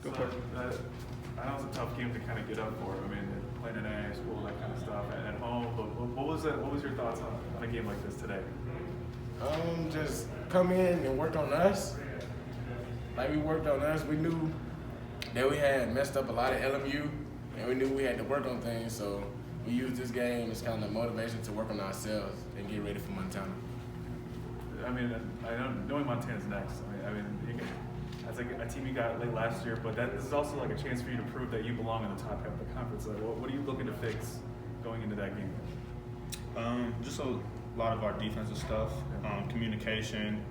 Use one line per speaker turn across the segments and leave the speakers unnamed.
Go for it. I know it's a tough game to kind of get up for. I mean, playing in AA school, that kind of stuff, at home. But what was it? What was your thoughts on a game like this today?
Just come in and work on us. Like we worked on us. We knew that we had messed up a lot of LMU, and we knew we had to work on things. So we used this game as kind of motivation to work on ourselves and get ready for Montana.
I mean, I know knowing Montana's next. I mean, that's like a team you got late last year, but this is also like a chance for you to prove that you belong in the top half of the conference. Like, what are you looking to fix going into that game?
Just a lot of our defensive stuff, communication,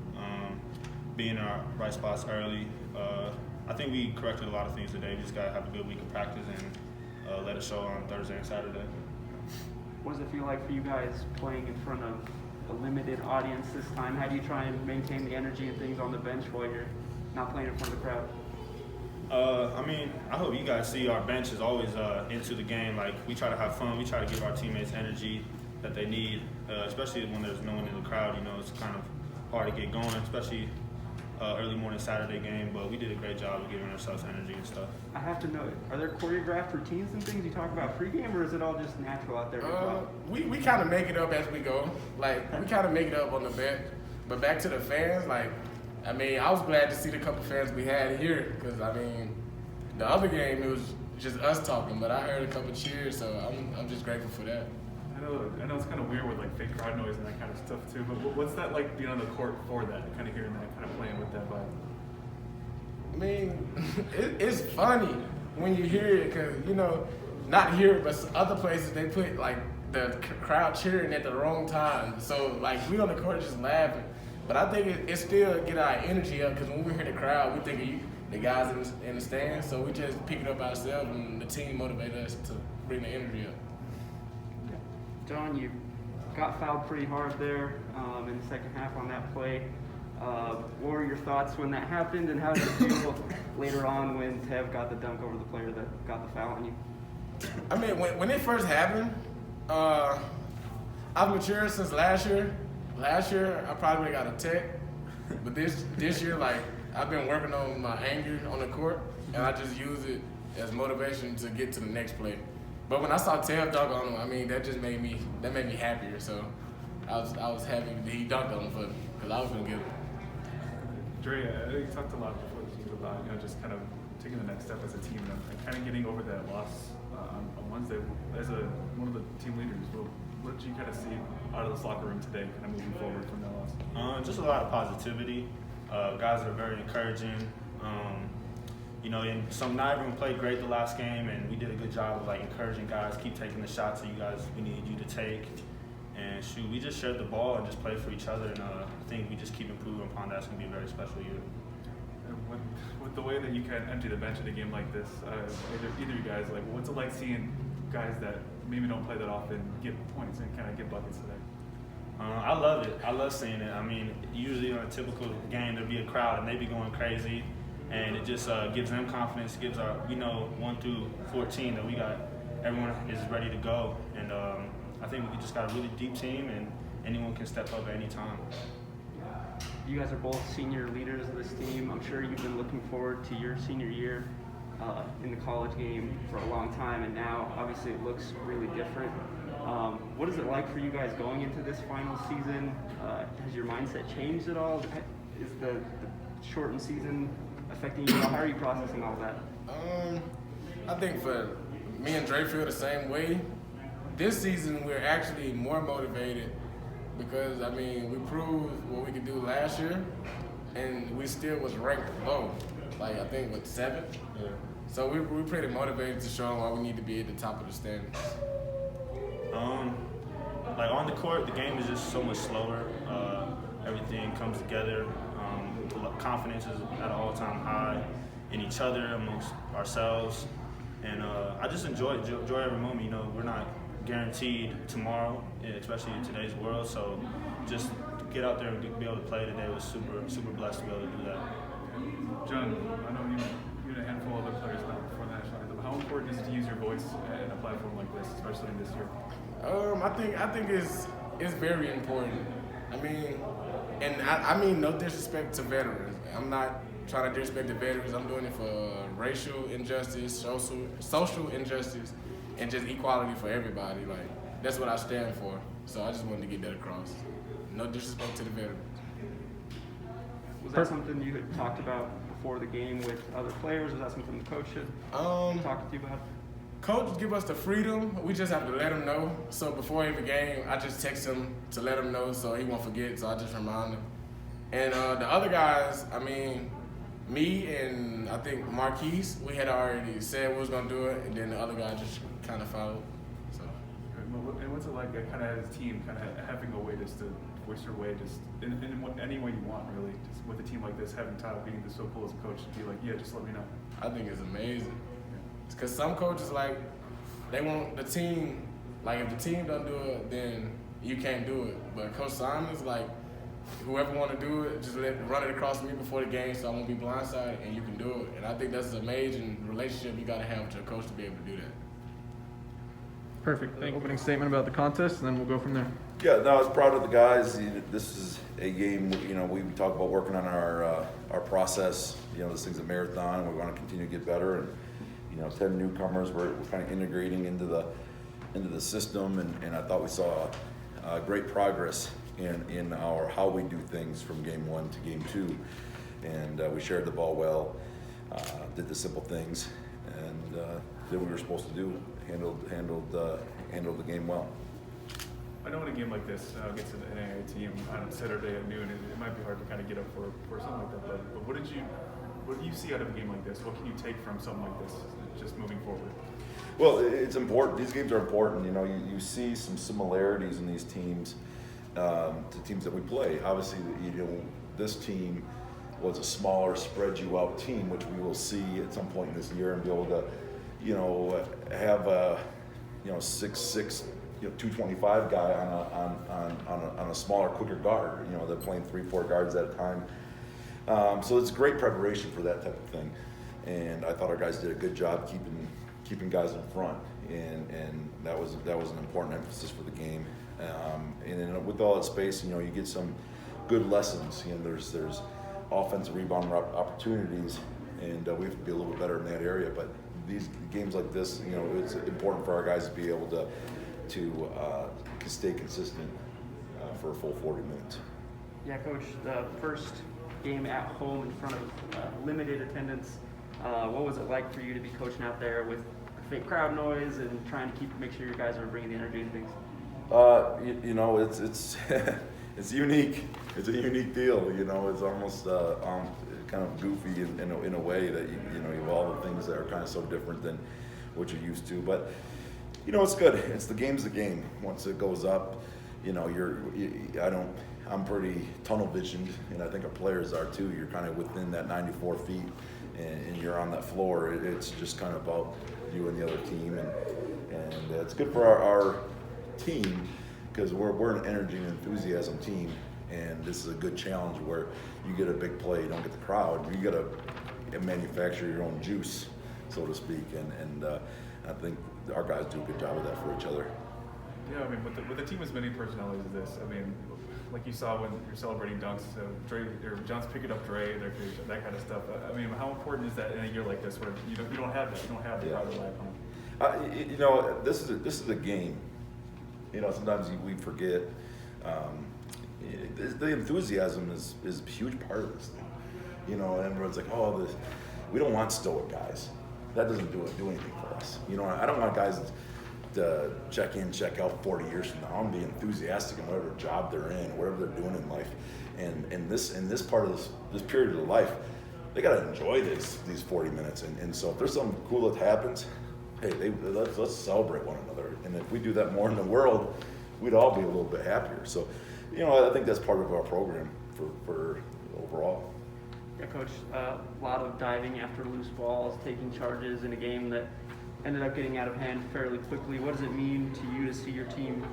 being in our right spots early. I think we corrected a lot of things today. We just gotta have a good week of practice and let it show on Thursday and Saturday.
What does it feel like for you guys playing in front of a limited audience this time? How do you try and maintain the energy and things on the bench while you're not playing in front of the crowd?
I mean, I hope you guys see our bench is always into the game. Like, we try to have fun. We try to give our teammates energy that they need, especially when there's no one in the crowd. You know, it's kind of hard to get going, especially early morning Saturday game. But we did a great job of giving ourselves energy and stuff.
I have to know, are there choreographed routines and things you talk about pregame, or is it all just natural out there?
We kind of make it up as we go. Like, we kind of make it up on the bench. But back to the fans, like, I mean, I was glad to see the couple fans we had here because, I mean, the other game, it was just us talking, but I heard a couple cheers, so I'm just grateful for that.
I know it's kind of weird with like fake crowd noise and that kind of stuff too, but what's that like being on the court for that, kind of hearing that, kind of playing with that vibe?
I mean, it's funny when you hear it because, you know, not here, but other places they put like the crowd cheering at the wrong time. So like we on the court just laughing. But I think it still get our energy up because when we hear the crowd, we think of the guys in the stands. So we just pick it up ourselves and the team motivate us to bring the energy up.
John, you got fouled pretty hard there in the second half on that play. What were your thoughts when that happened, and how did you feel later on when Tev got the dunk over the player that got the foul on you?
I mean, when it first happened, I've matured since last year. Last year, I probably got a tech, but this year, like, I've been working on my anger on the court, and I just use it as motivation to get to the next play. But when I saw Tev dunk on him, I mean, that made me happier. So I was happy that he dunked on him for me because I was gonna get it.
Dre, you talked a lot before this was about, you know, just kind of taking the next step as a team and kind of getting over that loss on Wednesday. As one of the team leaders, what did you kind of see out of this locker room today, kind of moving forward from that loss?
Just a lot of positivity. Guys are very encouraging. You know, and not everyone played great the last game, and we did a good job of like encouraging guys, keep taking the shots that we need you to take. And shoot, we just shared the ball and just played for each other, and I think we just keep improving upon that. It's going to be a very special year.
And with the way that you can empty the bench in a game like this, either you guys, like, what's it like seeing guys that maybe don't play that often get points and kind of get buckets today?
I love it. I love seeing it. I mean, usually on a typical game, there'll be a crowd and they be going crazy, and it just gives them confidence. Gives we know 1 through 14 that we got everyone is ready to go, and I think we just got a really deep team, and anyone can step up at any time.
You guys are both senior leaders of this team. I'm sure you've been looking forward to your senior year in the college game for a long time, and now obviously it looks really different. What is it like for you guys going into this final season? Has your mindset changed at all? Is the shortened season affecting you? How are you processing all that?
I think for me and Dre feel the same way. This season we're actually more motivated because, I mean, we proved what we could do last year, and we still was ranked low, like I think with 7th. Yeah. So we're pretty motivated to show them why we need to be at the top of the standings.
Like on the court, the game is just so much slower. Everything comes together. Confidence is at an all-time high in each other, amongst ourselves, and I just enjoy every moment. You know, we're not guaranteed tomorrow, especially in today's world. So just to get out there and be able to play today was super blessed to be able to do that.
John, I know you and a handful of other players now before the national anthem. How important is it to use your voice in a platform like this, especially in this year?
I think it's very important. I mean, and I mean no disrespect to veterans. I'm not trying to disrespect the veterans. I'm doing it for racial injustice, social injustice, and just equality for everybody. Like, that's what I stand for. So I just wanted to get that across. No disrespect to the veterans.
Was that something you had talked about before the game with other players? Was that something the coach had talked to you about?
Coach give us the freedom. We just have to let him know. So before every game, I just text him to let him know so he won't forget. So I just remind him. And the other guys, I mean, me and I think Marquise, we had already said we was gonna do it, and then the other guy just kind of followed. So.
And what's it like, kind of as a team, kind of having a way just to voice your way, just in any way you want, really, just with a team like this, having Todd being so cool as a coach to be like, yeah, just let me know.
I think it's amazing. Because some coaches, like, they want the team, like, if the team don't do it, then you can't do it. But Coach Simon's like, whoever want to do it, just run it across me before the game so I won't be blindsided, and you can do it. And I think that's an amazing relationship you got to have with your coach to be able to do that.
Perfect. Opening statement about the contest, and then we'll go from there.
Yeah, no, I was proud of the guys. This is a game, we talk about working on our process. This thing's a marathon. We want to continue to get better. And, 10 newcomers, we're kind of integrating into the system. And I thought we saw great progress in our how we do things from game 1 to game 2. And we shared the ball well, did the simple things, and did what we were supposed to do, handled the game well.
I know in a game like this against an NAIA team on Saturday at noon, it might be hard to kind of get up for something like that. But what do you see out of a game like this? What can you take from something like this, just moving forward?
Well, it's important. These games are important. You see some similarities in these teams to teams that we play. Obviously, this team was a smaller, spread you out team, which we will see at some point in this year and be able to, have a 6'6", 225 guy on a smaller, quicker guard. They're playing 3-4 guards at a time. So it's great preparation for that type of thing. And I thought our guys did a good job keeping guys in front, and that was an important emphasis for the game. And then with all that space, you get some good lessons. There's offensive rebound opportunities, and we have to be a little bit better in that area. But these games like this, it's important for our guys to be able to stay consistent for a full 40 minutes.
Yeah, Coach, the first game at home in front of limited attendance, what was it like for you to be coaching out there with fake crowd noise and trying to make sure your guys are bringing the energy and things?
It's it's unique. It's a unique deal. It's almost kind of goofy in a way that you have all the things that are kind of so different than what you're used to. But it's good. It's the game's the game. Once it goes up, I'm pretty tunnel visioned, and I think our players are too. You're kind of within that 94 feet, and you're on that floor. It's just kind of about you and the other team, and it's good for our team because we're an energy and enthusiasm team, and this is a good challenge where you get a big play, you don't get the crowd, you got to manufacture your own juice, so to speak, and I think our guys do a good job of that for each other.
Yeah, with a team as many personalities as this, like you saw when you're celebrating dunks, John's picking up Dre, that kind of stuff. How important is that in a year like this where you don't have that, you don't have the crowd to rely upon?
This is a game. Sometimes we forget. The enthusiasm is a huge part of this thing. And everyone's like, we don't want stoic guys. That doesn't do anything for us. I don't want guys to check in, check out 40 years from now. I'm being enthusiastic in whatever job they're in, whatever they're doing in life. And in this part of this period of their life, they got to enjoy these 40 minutes. And so if there's something cool that happens, hey, let's celebrate one another. And if we do that more in the world, we'd all be a little bit happier. So, I think that's part of our program for overall.
Yeah, Coach, a lot of diving after loose balls, taking charges in a game that ended up getting out of hand fairly quickly. What does it mean to you to see your team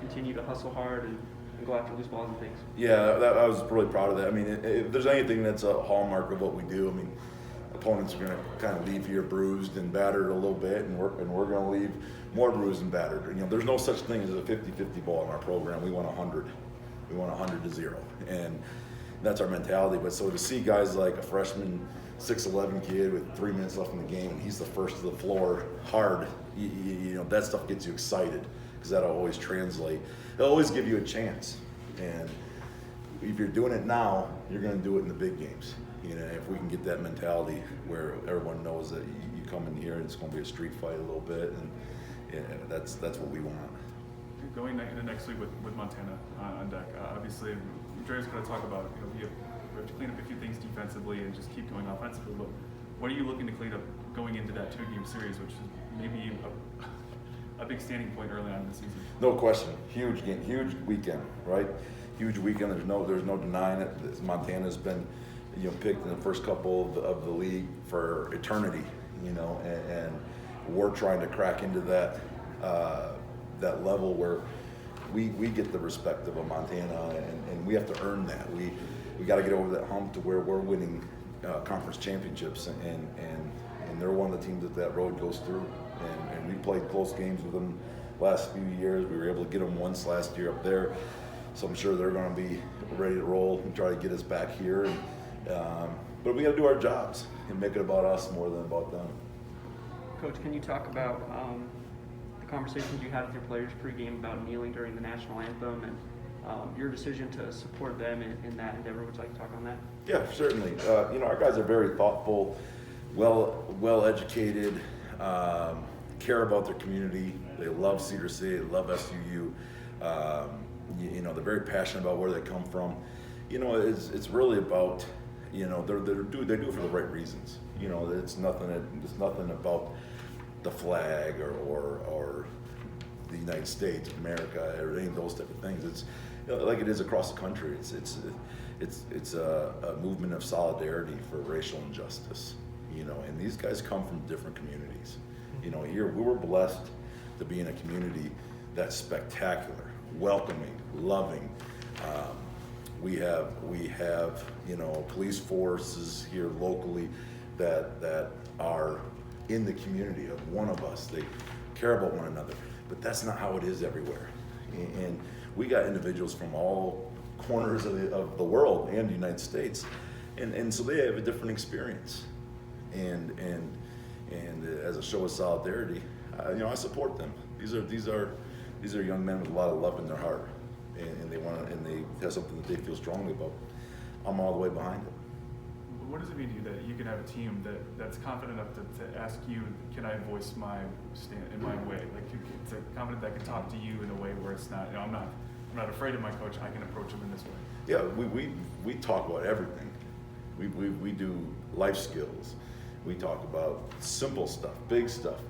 continue to hustle hard and go after loose balls and things?
Yeah, I was really proud of that. If there's anything that's a hallmark of what we do, opponents are going to kind of leave here bruised and battered a little bit, and we're going to leave more bruised and battered. There's no such thing as a 50-50 ball in our program. We want 100. We want 100 to 0. And That's our mentality. But so to see guys like a freshman 6'11" kid with 3 minutes left in the game and he's the first to the floor hard, you know, that stuff gets you excited because that'll always translate. It'll always give you a chance. And if you're doing it now, you're going to do it in the big games. You know, if we can get that mentality where everyone knows that you come in here and it's going to be a street fight a little bit, and that's what we want.
Going into next week with Montana on deck, obviously, Dre's going to talk about, you know, we have to clean up a few things defensively and just keep going offensively. But what are you looking to clean up going into that 2-game series, which is maybe a big standing point early on in the season?
No question, huge game, huge weekend, right? Huge weekend. There's no denying it. Montana's been, you know, picked in the first couple of the league for eternity, you know, and we're trying to crack into that level where we get the respect of a Montana, and we have to earn that. We got to get over that hump to where we're winning conference championships, and they're one of the teams that road goes through, and we played close games with them last few years. We were able to get them once last year up there, so I'm sure they're going to be ready to roll and try to get us back here. But we got to do our jobs and make it about us more than about them.
Coach, can you talk about the conversations you had with your players pregame about kneeling during the national anthem and your decision to support them in that endeavor? Would you like to talk on that?
Yeah, certainly. You know, our guys are very thoughtful, well educated, care about their community. They love Cedar City, they love SUU. You know, they're very passionate about where they come from. You know, it's really about, you know, they do it for the right reasons. You know, it's nothing about the flag or the United States, America, or any of those type of things. It's, you know, like it is across the country. It's a movement of solidarity for racial injustice. You know, and these guys come from different communities. You know, here we were blessed to be in a community that's spectacular, welcoming, loving. We have you know, police forces here locally that are in the community of one of us. They care about one another, but that's not how it is everywhere. And we got individuals from all corners of the world and the United States, and so they have a different experience. And as a show of solidarity, you know, I support them. These are young men with a lot of love in their heart, and they want to, and they have something that they feel strongly about. I'm all the way behind it.
What does it mean to you that you can have a team that's confident enough to ask you, can I voice my stand in my way? Like, it's confident that I can talk to you in a way where it's not, you know, I'm not afraid of my coach. I can approach him in this way.
Yeah, we talk about everything. We do life skills. We talk about simple stuff, big stuff,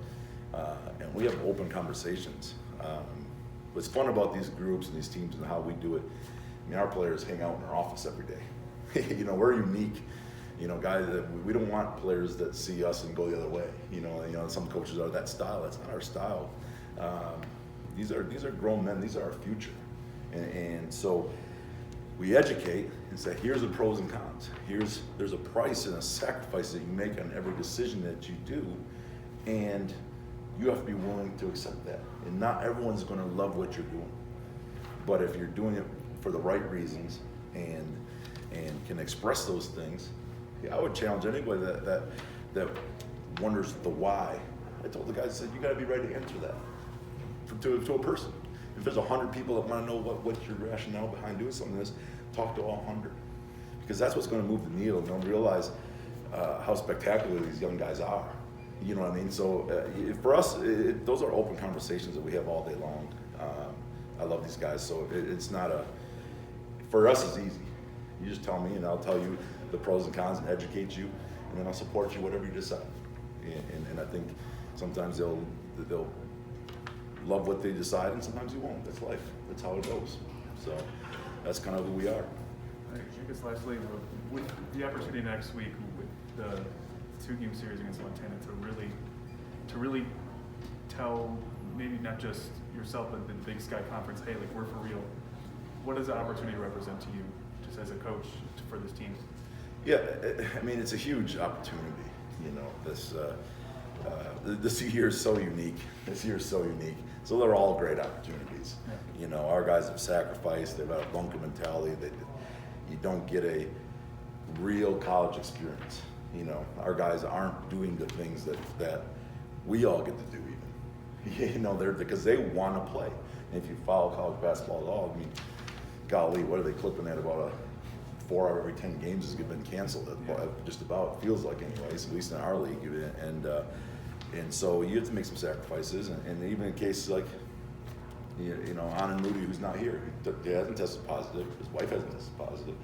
and we have open conversations. What's fun about these groups and these teams and how we do it, I mean, our players hang out in our office every day. You know, we're unique. You know, guys, that we don't want players that see us and go the other way. You know, some coaches are that style. That's not our style. These are grown men. These are our future, and so we educate and say, here's the pros and cons. There's a price and a sacrifice that you make on every decision that you do, and you have to be willing to accept that. And not everyone's going to love what you're doing, but if you're doing it for the right reasons and can express those things, I would challenge anybody that wonders the why. I told the guys, I said, you got to be ready to answer that to a person. If there's 100 people that want to know what's your rationale behind doing something like this, talk to all 100, because that's what's going to move the needle. And they'll realize how spectacular these young guys are. You know what I mean? So for us, those are open conversations that we have all day long. I love these guys, so it's not for us it's easy. You just tell me and I'll tell you the pros and cons and educate you, and then I'll support you whatever you decide. And I think sometimes they'll love what they decide, and sometimes you won't. That's life. That's how it goes. So that's kind of who we are.
I guess lastly, with the opportunity next week with the 2-game series against Montana to really tell maybe not just yourself but the Big Sky Conference, hey, like, we're for real. What does that opportunity represent to you, just as a coach for this team?
Yeah, I mean, it's a huge opportunity. You know, this year is so unique. So they're all great opportunities. Yeah. You know, our guys have sacrificed. They've got a bunker mentality. you don't get a real college experience. You know, our guys aren't doing the things that we all get to do even. You know, because they want to play. And if you follow college basketball at all, I mean, golly, what are they clipping at? About 4 out of every 10 games has been canceled. Just about, feels like anyways, at least in our league. And so you have to make some sacrifices. And even in cases like, you know, Anand Moody, who's not here, he hasn't tested positive. His wife hasn't tested positive.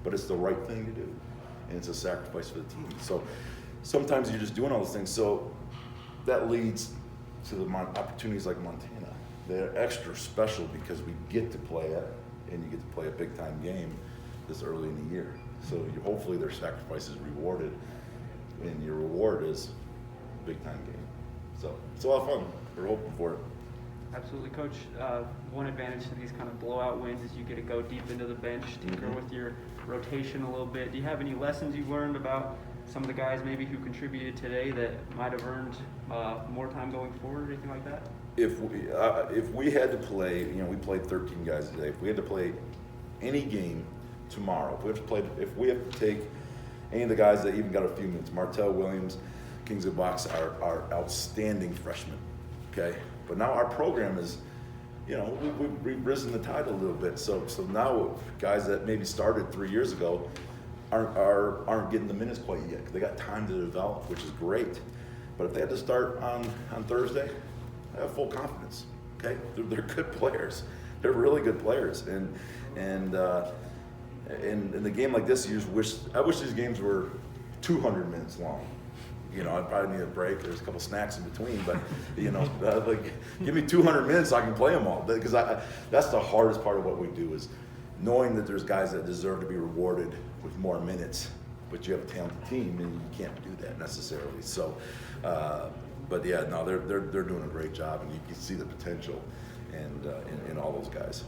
But it's the right thing to do. And it's a sacrifice for the team. So sometimes you're just doing all those things. So that leads to the opportunities like Montana. They're extra special because we get to play it, and you get to play a big time game this early in the year. So hopefully their sacrifice is rewarded, and your reward is a big time game. So it's a lot of fun. We're hoping for it.
Absolutely, Coach. One advantage to these kind of blowout wins is you get to go deep into the bench, tinker with your rotation a little bit. Do you have any lessons you've learned about some of the guys maybe who contributed today that might have earned more time going forward or anything like that?
If we had to play, you know, we played 13 guys today. If we had to play any game tomorrow, if we have to take any of the guys that even got a few minutes, Martell Williams, Kings of Box are outstanding freshmen, okay? But now our program is, you know, we've risen the tide a little bit. So now guys that maybe started 3 years ago aren't getting the minutes quite yet because they got time to develop, which is great. But if they had to start on Thursday, I have full confidence. Okay, they're good players. They're really good players, and in a game like this, I wish these games were 200 minutes long. You know, I'd probably need a break. There's a couple snacks in between, but you know, like give me 200 minutes, so I can play them all. Because that's the hardest part of what we do is knowing that there's guys that deserve to be rewarded with more minutes, but you have a talented team and you can't do that necessarily. So, but yeah, no, they're doing a great job, and you can see the potential and in all those guys.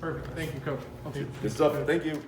Perfect. Thank you, Coach.
Good stuff. Thank you.